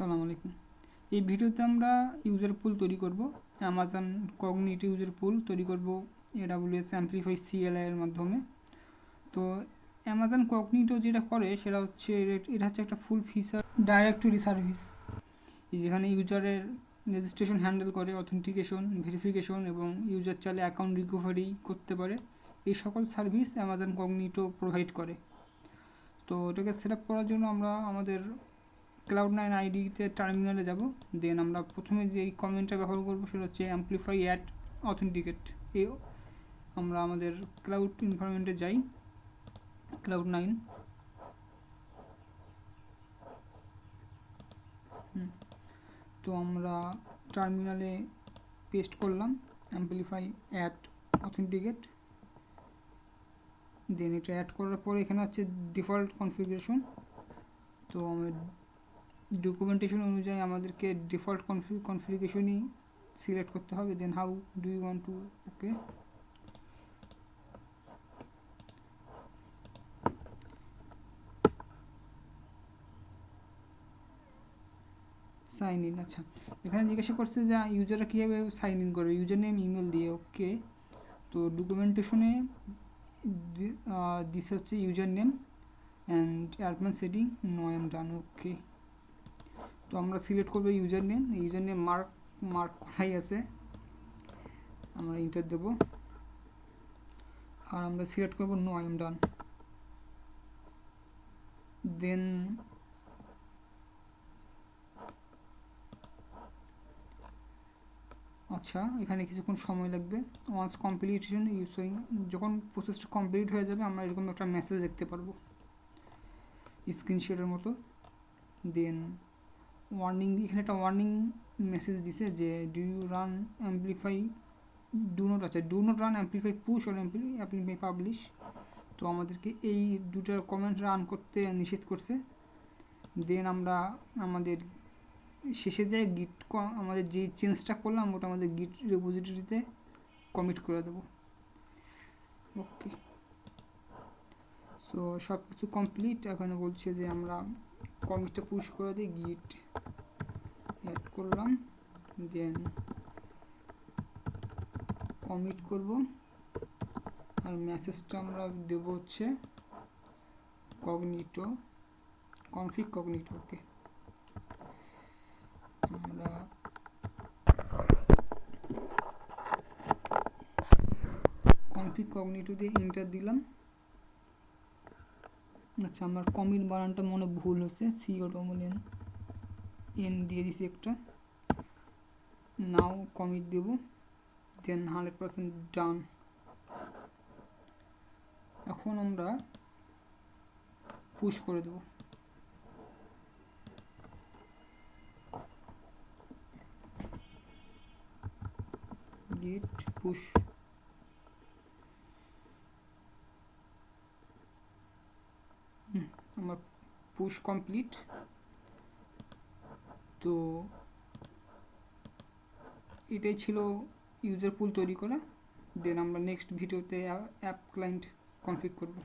আসসালামু আলাইকুম। এই ভিডিওতে আমরা ইউজার পুল তৈরি করব, অ্যামাজন কগনিটিভ ইউজার পুল তৈরি করব AWS অ্যাম্পলিফাই CLI এর মাধ্যমে। তো অ্যামাজন কগনিটো যেটা করে সেটা হচ্ছে এটা হচ্ছে একটা ফুল ফিচার ডাইরেক্টরি সার্ভিস, যেখানে ইউজারের রেজিস্ট্রেশন হ্যান্ডেল করে, অথেন্টিকেশন, ভেরিফিকেশন এবং ইউজার চাইলে অ্যাকাউন্ট রিকভারি করতে পারে। এই সকল সার্ভিস অ্যামাজন কগনিটো প্রোভাইড করে। তো এটাকে সেট আপ করার জন্য আমরা আমাদের Cloud9 আইডিতে টার্মিনালে যাব। দেন আমরা প্রথমে যে কমেন্টটা ব্যবহার করব সেটা হচ্ছে অ্যাম্পলিফাই অ্যাট অথেন্টিকেট। এই আমরা আমাদের ক্লাউড এনভায়রনমেন্টে যাই, Cloud9। তো আমরা টার্মিনালে পেস্ট করলাম অ্যাম্পলিফাই অ্যাট অথেন্টিকেট। দেন এটা অ্যাড করার পরে এখানে হচ্ছে ডিফল্ট কনফিগারেশন। তো ডকুমেন্টেশন অনুযায়ী আমাদেরকে ডিফল্ট কনফিগারেশনই সিলেক্ট করতে হবে। Then how do you want to okay. Sign in, আচ্ছা এখানে জিজ্ঞাসা করছে যে ইউজাররা কীভাবে সাইন ইন করবে, ইউজার নেম ইমেল দিয়ে। ওকে, তো ডকুমেন্টেশনে দিস হচ্ছে user name and admin setting, no I am done. Okay, তো আমরা সিলেক্ট করবো ইউজার নেম মার্ক করাই আছে, আমরা ইন্টার দেব। আর আমরা সিলেক্ট করবো নো আই এম ডান। দেন আচ্ছা এখানে কিছুক্ষণ সময় লাগবে। ওয়ান্স কমপ্লিটেশন ইউসিং, যখন প্রসেসটা কমপ্লিট হয়ে যাবে আমরা এরকম একটা মেসেজ দেখতে পারবো স্ক্রিনশটের মতো। দেন ওয়ার্নিং, এখানে একটা ওয়ার্নিং মেসেজ দিছে যে do you run amplify do not run amplify push or amplify publish. তো আমাদেরকে এই দুটো কমেন্ট রান করতে নিষেধ করছে। দেন আমরা আমাদের শেষে যাই গিট, আমাদের যে চেঞ্জটা করলাম ওটা আমাদের গিট রেপোজিটরিতে কমিট করে দেবো। ওকে, সো সব কিছু কমপ্লিট। এখানে বলছে যে আমরা কমিটটা পুশ করে দিই, গিট অ্যাড করলাম, দেন কমিট করব। আর মেসেজটা আমরা দেব হচ্ছে কগনিটো, কনফিগ কগনিটো। ওকে, আমরা কনফিগ কগনিটো দিয়ে ইন্টার দিলাম। আচ্ছা আমার কমিট বানানটা মনে ভুল হচ্ছে, সি অটোমোনিয়ান এন দিয়ে দিছি একটা। নাও কমিট দেব, দেন 100% ডান। এখন আমরা পুশ করে দেব। গিট পুশ, আমার পুশ কমপ্লিট। তো এটাই ছিল ইউজার পুল তৈরি করা। দেন আমরা নেক্সট ভিডিওতে অ্যাপ ক্লায়েন্ট কনফিগ করব।